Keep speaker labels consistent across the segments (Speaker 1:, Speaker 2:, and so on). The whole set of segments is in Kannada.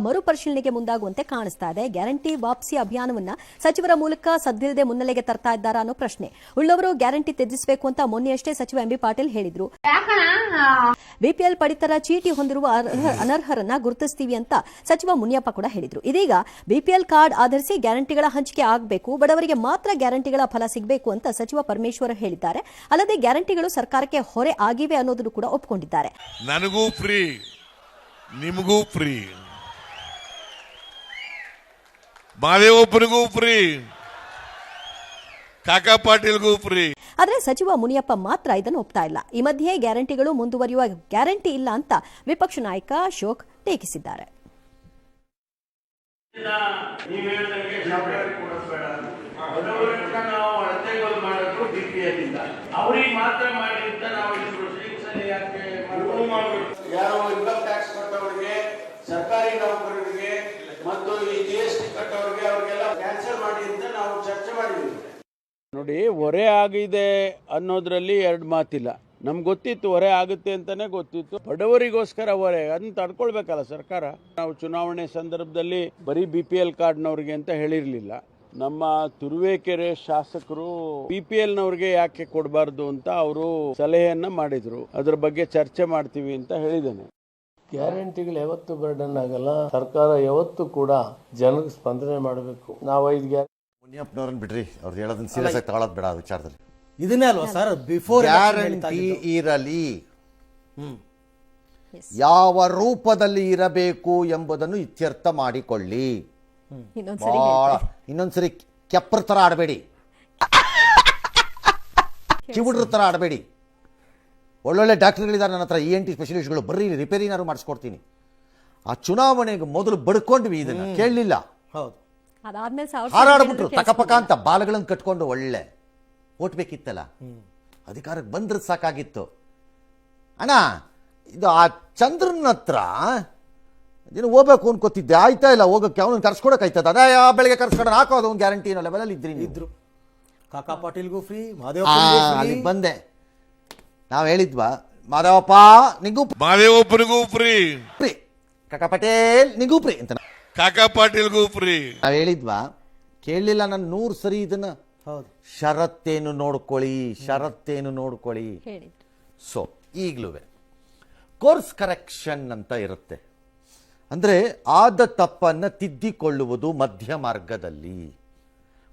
Speaker 1: ಮರುಪರಿಶೀಲನೆಗೆ ಮುಂದಾಗುವಂತೆ ಕಾಣಿಸ್ತಾ ಇದೆ. ಗ್ಯಾರಂಟಿ ವಾಪಸಿ ಅಭಿಯಾನವನ್ನ ಸಚಿವರ ಮೂಲಕ ಸದ್ದಿಲ್ಲದೆ ಮುನ್ನೆಲೆಗೆ ತರ್ತಾ ಇದ್ದಾರಾ ಅನ್ನೋ ಪ್ರಶ್ನೆ. ಉಳ್ಳವರು ಗ್ಯಾರಂಟಿ ತ್ಯಜಿಸಬೇಕು ಅಂತ ಮೊನ್ನೆಯಷ್ಟೇ ಸಚಿವ ಎಂಬಿ ಪಾಟೀಲ್ ಹೇಳಿದ್ರು. ಬಿಪಿಎಲ್ ಪಡಿತರ ಚೀಟಿ ಹೊಂದಿರುವ ಅನರ್ಹರನ್ನ ಗುರುತಿಸ್ತೀವಿ ಅಂತ ಸಚಿವ ಮುನಿಯಪ್ಪ ಕೂಡ ಹೇಳಿದ್ರು. ಇದೀಗ ಬಿಪಿಎಲ್ ಕಾರ್ಡ್ ಆಧರಿಸಿ ಗ್ಯಾರಂಟಿಗಳ ಹಂಚಿಕೆ ಆಗಬೇಕು, ಬಡವರಿಗೆ ಮಾತ್ರ ಗ್ಯಾರಂಟಿಗಳ ಫಲ ಸಿಗಬೇಕು ಅಂತ ಸಚಿವ ಪರಮೇಶ್ವರ್ ಹೇಳಿದ್ದಾರೆ. ಅಲ್ಲದೆ ಗ್ಯಾರಂಟಿಗಳು ಸರ್ಕಾರಕ್ಕೆ ಹೊರೆ ಆಗಿವೆ ಅನ್ನೋದನ್ನು ಕೂಡ ಒಪ್ಪಿಕೊಂಡಿದ್ದಾರೆ.
Speaker 2: ನನಗೂ ಫ್ರೀ, ನಿಮಗೂ ಫ್ರೀ, ಮಾದೇವಪ್ಪನಿಗೂ ಫ್ರೀ, ಕಾಕಾ ಪಾಟೀಲ್ಗೂ ಫ್ರೀ.
Speaker 1: ಆದರೆ ಸಚಿವ ಮುನಿಯಪ್ಪ ಮಾತ್ರ ಇದನ್ನು ಒಪ್ತಾ ಇಲ್ಲ. ಈ ಮಧ್ಯೆ ಗ್ಯಾರಂಟಿಗಳು ಮುಂದುವರಿಯುವ ಗ್ಯಾರಂಟಿ ಇಲ್ಲ ಅಂತ ವಿಪಕ್ಷ ನಾಯಕ ಅಶೋಕ್ ಟೀಕಿಸಿದ್ದಾರೆ.
Speaker 3: ಸರ್ಕಾರಿ ನೌಕರರಿಗೆ ಮತ್ತು ಈ GST ಕಟ್ಟೋರಿಗೆ ಅವರಿಗೆಲ್ಲ ಕ್ಯಾನ್ಸಲ್ ಮಾಡಿ ಅಂತ ನಾವು ಚರ್ಚೆ ಮಾಡಿದ್ವಿ.
Speaker 4: ನೋಡಿ, ಹೊರೆ ಆಗಿದೆ ಅನ್ನೋದ್ರಲ್ಲಿ ಎರಡು ಮಾತಿಲ್ಲ. ನಮ್ಗೆ ಗೊತ್ತಿತ್ತು ಹೊರೆ ಆಗುತ್ತೆ ಅಂತಾನೆ ಗೊತ್ತಿತ್ತು. ಬಡವರಿಗೋಸ್ಕರ ಹೊರೆ ಅದನ್ನ ತಡ್ಕೊಳ್ಬೇಕಲ್ಲ ಸರ್ಕಾರ. ನಾವು ಚುನಾವಣೆ ಸಂದರ್ಭದಲ್ಲಿ ಬರೀ BPL ಕಾರ್ಡ್ನವ್ರಿಗೆ ಅಂತ ಹೇಳಿರ್ಲಿಲ್ಲ. ನಮ್ಮ ತುರುವೇಕೆರೆ ಶಾಸಕರು BPL ನವ್ರಿಗೆ ಯಾಕೆ ಕೊಡಬಾರ್ದು ಅಂತ ಅವರು ಸಲಹೆಯನ್ನ ಮಾಡಿದ್ರು. ಅದ್ರ ಬಗ್ಗೆ ಚರ್ಚೆ ಮಾಡ್ತೀವಿ ಅಂತ ಹೇಳಿದ್ದೇನೆ.
Speaker 5: ಗ್ಯಾರಂಟಿಗಳು ಯಾವತ್ತು ಬರ್ಡನ್ ಆಗಲ್ಲ. ಸರ್ಕಾರ ಯಾವತ್ತು ಕೂಡ ಜನಕ್ಕೆ ಸ್ಪಂದನೆ ಮಾಡಬೇಕು. ನಾವು 5 ಗ್ಯಾರಂಟಿ
Speaker 6: ಮುನಿಯಪ್ಪನವ್ರನ್ನ ಬಿಡ್ರಿ, ಅವ್ರು ಹೇಳೋದನ್ನ ಸೀರಿಯಸ್ ಆಗಿ ತಗೊಳ್ಳೋದು ಬೇಡ. ವಿಚಾರದಲ್ಲಿ
Speaker 7: ಇದನ್ನೇ ಅಲ್ವಾ ಸರ್ ಬಿಫೋರ್
Speaker 6: ಗ್ಯಾರಂಟಿ ಇರಲಿ, ಯಾವ ರೂಪದಲ್ಲಿ ಇರಬೇಕು ಎಂಬುದನ್ನು ಇತ್ಯರ್ಥ ಮಾಡಿಕೊಳ್ಳಿ. ಇನ್ನೊಂದ್ಸರಿ ಕೆಪ್ರ ತರ ಆಡಬೇಡಿ, ಕಿವುಡ್ರ ತರ ಆಡಬೇಡಿ. ಒಳ್ಳೊಳ್ಳೆ ಡಾಕ್ಟರ್ಗಳಿದ್ದಾರೆ ನನ್ನ ಹತ್ರ, ENT ಸ್ಪೆಷಲಿಸ್ಟ್ಗಳು, ಬರ್ರಿ ರಿಪೇರಿನಾರು ಮಾಡಿಸ್ಕೊಡ್ತೀನಿ. ಆ ಚುನಾವಣೆಗೆ ಮೊದಲು ಬಡ್ಕೊಂಡ್ವಿ, ಇದನ್ನ ಕೇಳಲಿಲ್ಲ. ಹಾರಾಡ್ಬಿಟ್ರು ತಕಪಕ ಅಂತ ಬಾಲಗಳನ್ನು ಕಟ್ಕೊಂಡು ಒಳ್ಳೆ ಓಟ್ ಬೇಕಿತ್ತಲ್ಲ, ಅಧಿಕಾರಕ್ಕೆ ಬಂದ್ರೆ ಸಾಕಾಗಿತ್ತು. ಅಣ್ಣ, ಇದು ಆ ಚಂದ್ರನ ಹತ್ರ ನೀನು ಹೋಗ್ಬೇಕು ಅನ್ಕೋತಿದ್ದೆ, ಆಯ್ತಾ ಇಲ್ಲ ಹೋಗಕ್ಕೆ. ಅವನು ಕರ್ಸ್ಕೊಡಕ್ ಆಯ್ತದ? ಅದೇ ಬೆಳಗ್ಗೆ ಕರ್ಸ್ಕೊಂಡು ಹಾಕೋದು ಒಂದು ಗ್ಯಾರಂಟಿ ಅನ್ನೋ ಲೆವೆಲಲ್ಲಿ ಇದ್ರು.
Speaker 7: ಕಾಕಾ ಪಾಟೀಲ್ಗೂ ಫ್ರೀ,
Speaker 6: ಅಲ್ಲಿಗೆ ಬಂದೆ. ನಾವು ಹೇಳಿದ್ವಾ ಮಾದೇವಪ್ಪ
Speaker 2: ಮಾದೇವಪ್ಪನಿಗೂ ಫ್ರೀ,
Speaker 6: ಕಾಕಾ ಪಟೇಲ್ ನಿಗೂ ಫ್ರೀ ಅಂತ.
Speaker 2: ಕಾಕಾ ಪಾಟೀಲ್ಗೂ ಫ್ರೀ
Speaker 6: ನಾವು ಹೇಳಿದ್ವಾ? ಕೇಳಲಿಲ್ಲ. ನಾನು 100 ಸರಿ ಇದನ್ನ ಷರತ್ತೇನು ನೋಡ್ಕೊಳ್ಳಿ. ಸೊ ಈಗಲೂ ಕೋರ್ಸ್ ಕರೆಕ್ಷನ್ ಅಂತ ಇರುತ್ತೆ. ಅಂದ್ರೆ ಆದ ತಪ್ಪನ್ನ ತಿದ್ದಿಕೊಳ್ಳುವುದು ಮಧ್ಯ ಮಾರ್ಗದಲ್ಲಿ.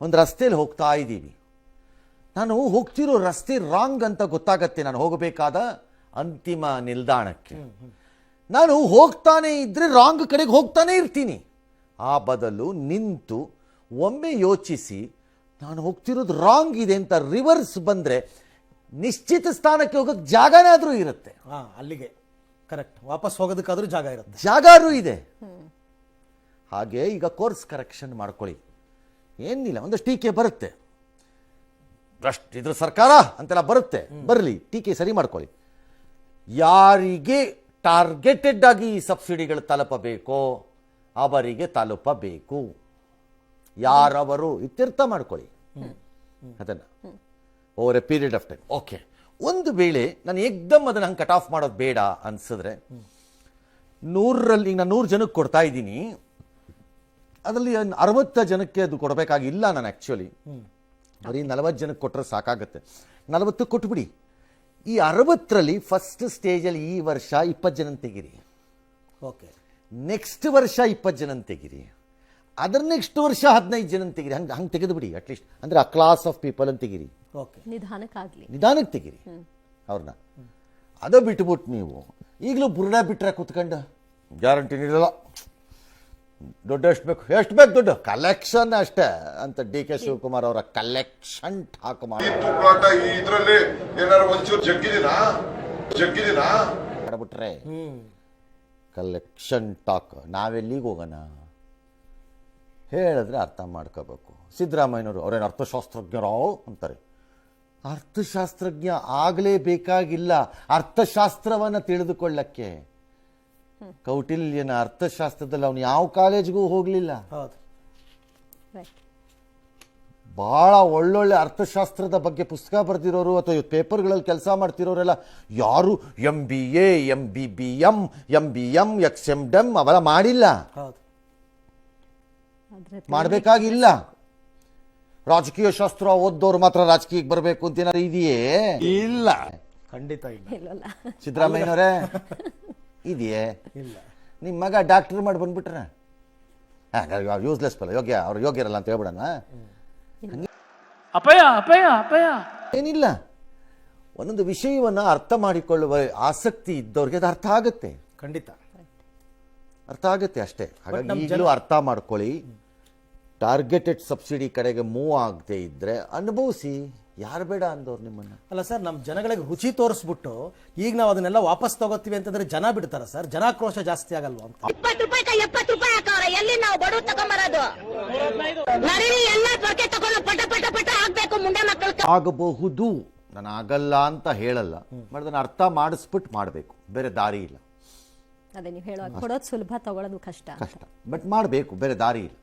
Speaker 6: ಒಂದು ರಸ್ತೆಯಲ್ಲಿ ಹೋಗ್ತಾ ಇದ್ದೀವಿ, ನಾನು ಹೋಗ್ತಿರೋ ರಸ್ತೆ ರಾಂಗ್ ಅಂತ ಗೊತ್ತಾಗತ್ತೆ ನಾನು ಹೋಗಬೇಕಾದ ಅಂತಿಮ ನಿಲ್ದಾಣಕ್ಕೆ. ನಾನು ಹೋಗ್ತಾನೆ ಇದ್ರೆ ರಾಂಗ್ ಕಡೆಗೆ ಹೋಗ್ತಾನೆ ಇರ್ತೀನಿ. ಆ ಬದಲು ನಿಂತು ಒಮ್ಮೆ ಯೋಚಿಸಿ ನಾನು ಹೋಗ್ತಿರೋದು ರಾಂಗ್ ಇದೆ ಅಂತ ರಿವರ್ಸ್ ಬಂದ್ರೆ ನಿಶ್ಚಿತ ಸ್ಥಾನಕ್ಕೆ ಹೋಗೋಕೆ ಜಾಗನಾದ್ರೂ ಇರುತ್ತೆ.
Speaker 7: ಅಲ್ಲಿಗೆ ಕರೆಕ್ಟ್ ವಾಪಸ್ ಹೋಗೋದಕ್ಕಾದ್ರೂ ಜಾಗ ಇರುತ್ತೆ,
Speaker 6: ಜಾಗಾರು ಇದೆ. ಹಾಗೆ ಈಗ ಕೋರ್ಸ್ ಕರೆಕ್ಷನ್ ಮಾಡ್ಕೊಳ್ಳಿ. ಏನಿಲ್ಲ, ಒಂದಷ್ಟು ಟೀಕೆ ಬರುತ್ತೆ, ಇದ್ರ ಸರ್ಕಾರ ಅಂತೆಲ್ಲ ಬರುತ್ತೆ, ಬರಲಿ, ಟೀಕೆ ಸರಿ ಮಾಡ್ಕೊಳ್ಳಿ. ಯಾರಿಗೆ ಟಾರ್ಗೆಟೆಡ್ ಆಗಿ ಈ ಸಬ್ಸಿಡಿಗಳು ತಲುಪಬೇಕೋ ಅವರಿಗೆ ತಲುಪಬೇಕು. ಯಾರವರು ಇತ್ಯರ್ಥ ಮಾಡ್ಕೊಳ್ಳಿ ಅದನ್ನ over A period of time. Okay, ಒಂದು ವೇಳೆ ನಾನು ಏಕ್ದಮ್ ಅದನ್ನ ಹಂಗೆ ಕಟ್ ಆಫ್ ಮಾಡೋದು ಬೇಡ ಅನ್ಸಿದ್ರೆ 100ರಲ್ಲಿ ಈಗ ನಾನು 100 ಜನಕ್ಕೆ ಕೊಡ್ತಾ ಇದ್ದೀನಿ, ಅದರಲ್ಲಿ 60 ಜನಕ್ಕೆ ಅದು ಕೊಡಬೇಕಾಗಿಲ್ಲ. ನಾನು ಆಕ್ಚುಲಿ ಬರೀ 40 ಜನಕ್ಕೆ ಕೊಟ್ಟರೆ ಸಾಕಾಗತ್ತೆ. 40 ಕೊಟ್ಬಿಡಿ. ಈ 60ರಲ್ಲಿ ಫಸ್ಟ್ ಸ್ಟೇಜಲ್ಲಿ ಈ ವರ್ಷ 20 ಜನ ತೆಗಿರಿ,
Speaker 7: ಓಕೆ.
Speaker 6: ನೆಕ್ಸ್ಟ್ ವರ್ಷ 20 ಜನ ತೆಗಿರಿ, ಅದರ ನೆಕ್ಸ್ಟ್ ವರ್ಷ 15 ಜನ ತೆಗಿರಿ. ಹಂಗೆ ತೆಗೆದು ಬಿಡಿ. ಅಟ್ಲೀಸ್ಟ್ ಅಂದ್ರೆ ಆ ಕ್ಲಾಸ್ ಆಫ್ ಪೀಪಲ್ ಅಂತ ತೆಗಿರಿ, ನಿಧಾನಕ್ಕೆ ತೆಗಿರಿ ಅವ್ರನ್ನ. ಅದು ಬಿಟ್ಬಿಟ್ಟು ನೀವು ಈಗಲೂ ಬುರ್ಡ ಬಿಟ್ರೆ ಕುತ್ಕೊಂಡು ಗ್ಯಾರಂಟಿ ನೀಡಲ್ಲ, ದುಡ್ಡು ಎಷ್ಟು ಬೇಕು ದುಡ್ಡು ಕಲೆಕ್ಷನ್ ಅಷ್ಟೇ ಅಂತ DK ಶಿವಕುಮಾರ್ ಅವರ ಕಲೆಕ್ಷನ್ ಠಾಕ್
Speaker 2: ಇದ್ರಲ್ಲಿ ಏನಾರು ಒಂಚೂರು
Speaker 6: ಮಾಡ್ಬಿಟ್ರೆ ಕಲೆಕ್ಷನ್ ಟಾಕ್. ನಾವೆಲ್ಲಿಗೆ ಹೋಗೋಣ ಹೇಳಿದ್ರೆ ಅರ್ಥ ಮಾಡ್ಕೋಬೇಕು. ಸಿದ್ದರಾಮಯ್ಯನವರು ಅವರೇನು ಅರ್ಥಶಾಸ್ತ್ರಜ್ಞರೋ ಅಂತಾರೆ. ಅರ್ಥಶಾಸ್ತ್ರಜ್ಞ ಆಗಲೇಬೇಕಾಗಿಲ್ಲ ಅರ್ಥಶಾಸ್ತ್ರವನ್ನು ತಿಳಿದುಕೊಳ್ಳಕ್ಕೆ. ಕೌಟಿಲ್ಯನ ಅರ್ಥಶಾಸ್ತ್ರದಲ್ಲಿ ಅವನು ಯಾವ ಕಾಲೇಜ್ಗೂ ಹೋಗಲಿಲ್ಲ. ಭಾಳ ಒಳ್ಳೊಳ್ಳೆ ಅರ್ಥಶಾಸ್ತ್ರದ ಬಗ್ಗೆ ಪುಸ್ತಕ ಬರೆದಿರೋರು ಅಥವಾ ಇವತ್ತು ಪೇಪರ್ಗಳಲ್ಲಿ ಕೆಲಸ ಮಾಡ್ತಿರೋರೆಲ್ಲ ಯಾರು MBA MBBM MBM XMDM ಅವೆಲ್ಲ ಮಾಡಿಲ್ಲ,
Speaker 7: ಹೌದು.
Speaker 6: ಮಾಡಬೇಕಾಗಿಲ್ಲ. ರಾಜಕೀಯ ಶಾಸ್ತ್ರ ಓದ್ದವ್ರು ಮಾತ್ರ ರಾಜಕೀಯಕ್ಕೆ ಬರಬೇಕು ಅಂತ ಏನಾರು ಇದೆಯೇ? ಇಲ್ಲ.
Speaker 7: ಖಂಡಿತ ಇಲ್ಲ.
Speaker 1: ಇಲ್ವಲ್ಲ.
Speaker 6: ಸಿದ್ದರಾಮಯ್ಯನವರೇ ಇದೆಯೇ?
Speaker 7: ಇಲ್ಲ.
Speaker 6: ನಿಮ್ಮ ಮಗ ಡಾಕ್ಟರ್ ಮಾಡಿ ಬಂದ್ಬಿಟ್ರೆ ಯೂಸ್ಲೆಸ್ ಫೆಲೋ, ಯೋಗ್ಯ ಅವ್ರು ಯೋಗ್ಯರಲ್ಲ ಅಂತ ಹೇಳ್ಬಿಡೋಣ. ಏನಿಲ್ಲ, ಒಂದೊಂದು ವಿಷಯವನ್ನು ಅರ್ಥ ಮಾಡಿಕೊಳ್ಳುವ ಆಸಕ್ತಿ ಇದ್ದವ್ರಿಗೆ ಅದು ಅರ್ಥ ಆಗುತ್ತೆ,
Speaker 7: ಖಂಡಿತ
Speaker 6: ಅರ್ಥ ಆಗುತ್ತೆ ಅಷ್ಟೇ. ಹಾಗಾಗಿ ಈಗಲೂ ಅರ್ಥ ಮಾಡ್ಕೊಳ್ಳಿ. ಟಾರ್ಗೆಟೆಡ್ ಸಬ್ಸಿಡಿ ಕಡೆಗೆ ಮೂವ್ ಆಗದೆ ಇದ್ರೆ ಅನುಭವಿಸಿ, ಯಾರು ಬೇಡ ಅಂದವ್ರು ನಿಮ್ಮನ್ನ.
Speaker 7: ಅಲ್ಲ ಸರ್, ನಮ್ಮ ಜನಗಳಿಗೆ ರುಚಿ ತೋರಿಸ್ಬಿಟ್ಟು ಈಗ ನಾವು ಅದನ್ನೆಲ್ಲ ವಾಪಸ್ ತಗೋತೀವಿ ಅಂತಂದ್ರೆ ಜನ ಬಿಡ್ತಾರ ಸರ್? ಜನಾಕ್ರೋಶ ಜಾಸ್ತಿ ಆಗಲ್ವಾ ಅಂತ.
Speaker 8: 20 ರೂಪಾಯಿ 70 ರೂಪಾಯಿ ಹಾಕವ್ರೆ, ಎಲ್ಲಿ ನಾವು ಬಡವ್ರು ತಗೊಂಬರೋದು? ನರಿನಿ ಎಲ್ಲ ತೊರಕೆ ತಗೊಂಡು ಪಟ ಪಟ ಪಟ ಆಗ್ಬೇಕು ಮುಂಡೆ ಮಕ್ಕಳು.
Speaker 6: ಆಗಬಹುದು, ನಾನು ಆಗಲ್ಲ ಅಂತ ಹೇಳಲ್ಲ, ಬಟ್ ಅದನ್ನ ಅರ್ಥ ಮಾಡಿಸ್ಬಿಟ್ಟು ಮಾಡಬೇಕು, ಬೇರೆ ದಾರಿ ಇಲ್ಲ.
Speaker 1: ಅದೇ ನೀವು ಹೇಳೋ ಕೊಡೋದು ಸುಲಭ, ತಗೊಳ್ಳೋದು ಕಷ್ಟ.
Speaker 6: ಕಷ್ಟ, ಬಟ್ ಮಾಡಬೇಕು, ಬೇರೆ ದಾರಿ ಇಲ್ಲ.